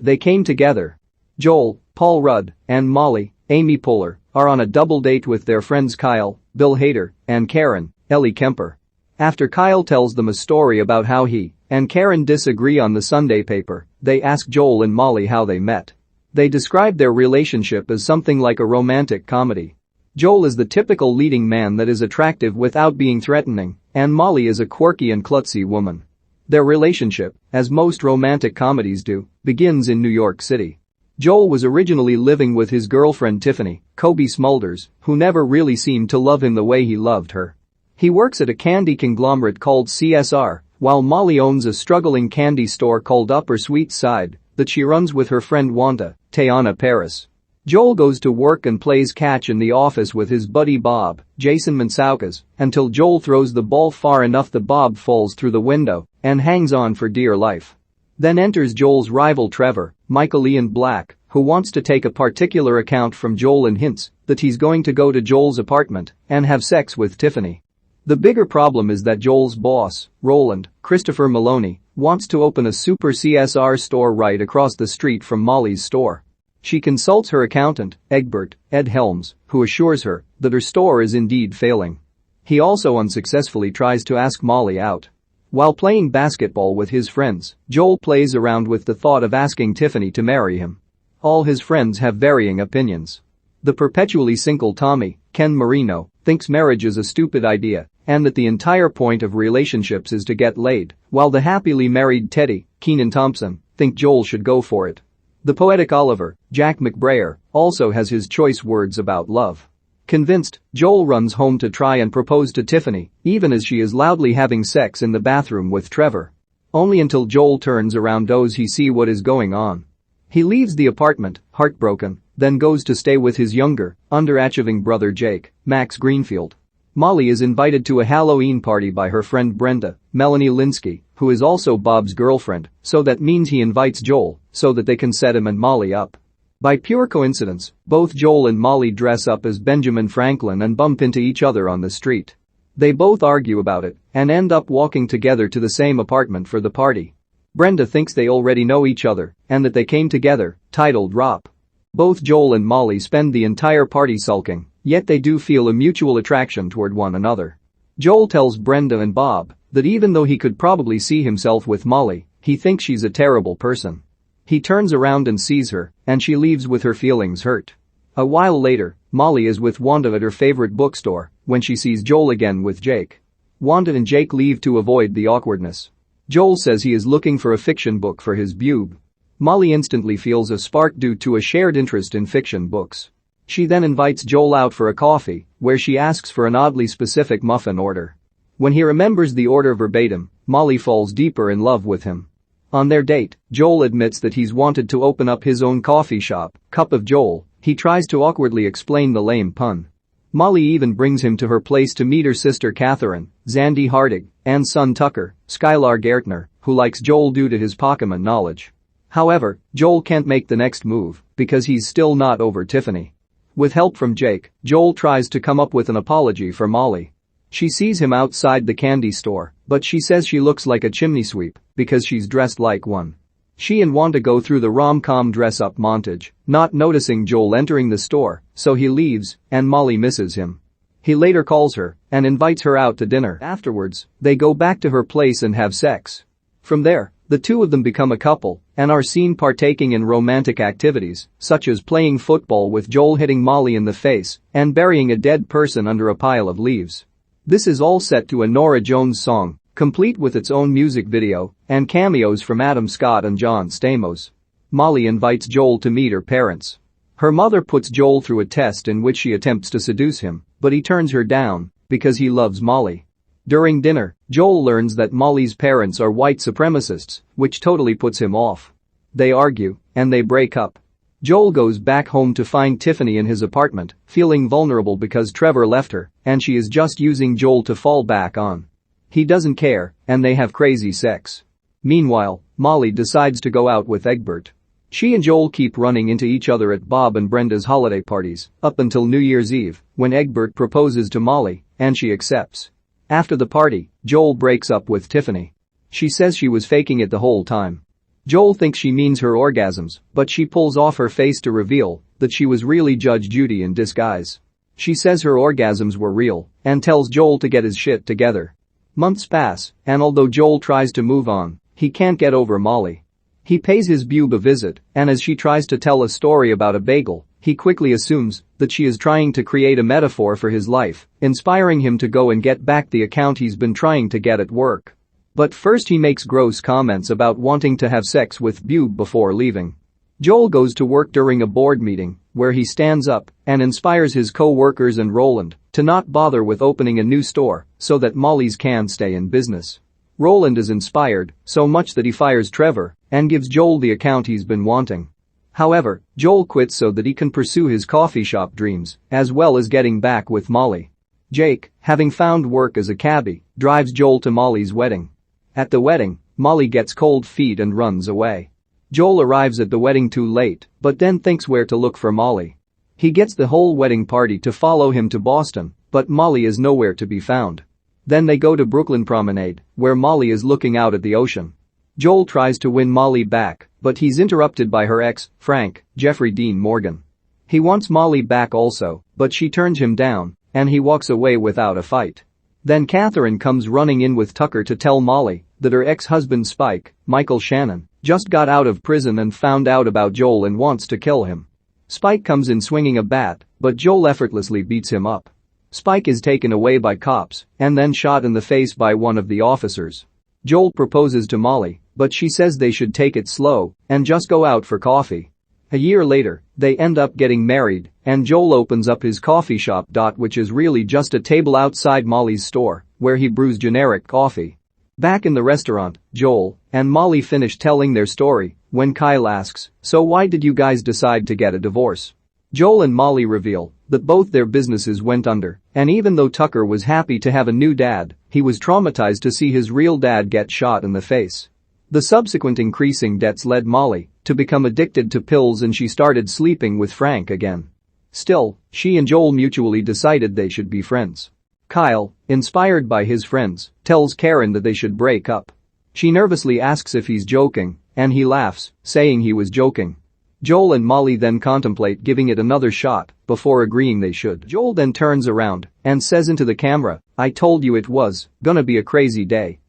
They came together. Joel, Paul Rudd, and Molly, Amy Poehler, are on a double date with their friends Kyle, Bill Hader, and Karen, Ellie Kemper. After Kyle tells them a story about how he and Karen disagree on the Sunday paper, they ask Joel and Molly how they met. They describe their relationship as something like a romantic comedy. Joel is the typical leading man that is attractive without being threatening, and Molly is a quirky and klutzy woman. Their relationship, as most romantic comedies do, begins in New York City. Joel was originally living with his girlfriend Tiffany, Cobie Smulders, who never really seemed to love him the way he loved her. He works at a candy conglomerate called CSR, while Molly owns a struggling candy store called Upper Sweet Side that she runs with her friend Wanda, Teyana Paris. Joel goes to work and plays catch in the office with his buddy Bob, Jason Mantzoukas, until Joel throws the ball far enough that Bob falls through the window and hangs on for dear life. Then enters Joel's rival Trevor, Michaela Black, who wants to take a particular account from Joel and hints that he's going to go to Joel's apartment and have sex with Tiffany. The bigger problem is that Joel's boss, Roland, Christopher Maloney, wants to open a super CSR store right across the street from Molly's store. She consults her accountant, Egbert, Ed Helms, who assures her that her store is indeed failing. He also unsuccessfully tries to ask Molly out. While playing basketball with his friends, Joel plays around with the thought of asking Tiffany to marry him. All his friends have varying opinions. The perpetually single Tommy, Ken Marino, thinks marriage is a stupid idea and that the entire point of relationships is to get laid, while the happily married Teddy, Kenan Thompson, think Joel should go for it. The poetic Oliver, Jack McBrayer, also has his choice words about love. Convinced, Joel runs home to try and propose to Tiffany, even as she is loudly having sex in the bathroom with Trevor. Only until Joel turns around does he see what is going on. He leaves the apartment, heartbroken, then goes to stay with his younger, underachieving brother Jake, Max Greenfield. Molly is invited to a Halloween party by her friend Brenda, Melanie Linsky, who is also Bob's girlfriend, so that means he invites Joel so that they can set him and Molly up. By pure coincidence, both Joel and Molly dress up as Benjamin Franklin and bump into each other on the street. They both argue about it and end up walking together to the same apartment for the party. Brenda thinks they already know each other and that they came together, titled ROP. Both Joel and Molly spend the entire party sulking, yet they do feel a mutual attraction toward one another. Joel tells Brenda and Bob that even though he could probably see himself with Molly, he thinks she's a terrible person. He turns around and sees her, and she leaves with her feelings hurt. A while later, Molly is with Wanda at her favorite bookstore when she sees Joel again with Jake. Wanda and Jake leave to avoid the awkwardness. Joel says he is looking for a fiction book for his boob. Molly instantly feels a spark due to a shared interest in fiction books. She then invites Joel out for a coffee, where she asks for an oddly specific muffin order. When he remembers the order verbatim, Molly falls deeper in love with him. On their date, Joel admits that he's wanted to open up his own coffee shop, Cup of Joel. He tries to awkwardly explain the lame pun. Molly even brings him to her place to meet her sister Catherine, Zandy Hardig, and son Tucker, Skylar Gertner, who likes Joel due to his Pokemon knowledge. However, Joel can't make the next move because he's still not over Tiffany. With help from Jake, Joel tries to come up with an apology for Molly. She sees him outside the candy store, but she says she looks like a chimney sweep because she's dressed like one. She and Wanda go through the rom-com dress-up montage, not noticing Joel entering the store, so he leaves, and Molly misses him. He later calls her and invites her out to dinner. Afterwards, they go back to her place and have sex. From there, the two of them become a couple and are seen partaking in romantic activities, such as playing football with Joel hitting Molly in the face and burying a dead person under a pile of leaves. This is all set to a Norah Jones song, complete with its own music video and cameos from Adam Scott and John Stamos. Molly invites Joel to meet her parents. Her mother puts Joel through a test in which she attempts to seduce him, but he turns her down because he loves Molly. During dinner, Joel learns that Molly's parents are white supremacists, which totally puts him off. They argue, and they break up. Joel goes back home to find Tiffany in his apartment, feeling vulnerable because Trevor left her, and she is just using Joel to fall back on. He doesn't care, and they have crazy sex. Meanwhile, Molly decides to go out with Egbert. She and Joel keep running into each other at Bob and Brenda's holiday parties, up until New Year's Eve, when Egbert proposes to Molly, and she accepts. After the party, Joel breaks up with Tiffany. She says she was faking it the whole time. Joel thinks she means her orgasms, but she pulls off her face to reveal that she was really Judge Judy in disguise. She says her orgasms were real and tells Joel to get his shit together. Months pass, and although Joel tries to move on, he can't get over Molly. He pays his boob a visit, and as she tries to tell a story about a bagel, he quickly assumes that she is trying to create a metaphor for his life, inspiring him to go and get back the account he's been trying to get at work. But first he makes gross comments about wanting to have sex with boob before leaving. Joel goes to work during a board meeting, where he stands up and inspires his co-workers and Roland to not bother with opening a new store so that Molly's can stay in business. Roland is inspired so much that he fires Trevor and gives Joel the account he's been wanting. However, Joel quits so that he can pursue his coffee shop dreams as well as getting back with Molly. Jake, having found work as a cabbie, drives Joel to Molly's wedding. At the wedding, Molly gets cold feet and runs away. Joel arrives at the wedding too late, but then thinks where to look for Molly. He gets the whole wedding party to follow him to Boston, but Molly is nowhere to be found. Then they go to Brooklyn Promenade, where Molly is looking out at the ocean. Joel tries to win Molly back, but he's interrupted by her ex, Frank, Jeffrey Dean Morgan. He wants Molly back also, but she turns him down, and he walks away without a fight. Then Catherine comes running in with Tucker to tell Molly that her ex-husband Spike, Michael Shannon, just got out of prison and found out about Joel and wants to kill him. Spike comes in swinging a bat, but Joel effortlessly beats him up. Spike is taken away by cops and then shot in the face by one of the officers. Joel proposes to Molly, but she says they should take it slow and just go out for coffee. A year later, they end up getting married, and Joel opens up his coffee shop. Which is really just a table outside Molly's store, where he brews generic coffee. Back in the restaurant, Joel and Molly finish telling their story when Kyle asks, "So why did you guys decide to get a divorce?" Joel and Molly reveal that both their businesses went under, and even though Tucker was happy to have a new dad, he was traumatized to see his real dad get shot in the face. The subsequent increasing debts led Molly to become addicted to pills, and she started sleeping with Frank again. Still, she and Joel mutually decided they should be friends. Kyle, inspired by his friends, tells Karen that they should break up. She nervously asks if he's joking, and he laughs, saying he was joking. Joel and Molly then contemplate giving it another shot before agreeing they should. Joel then turns around and says into the camera, "I told you it was gonna be a crazy day."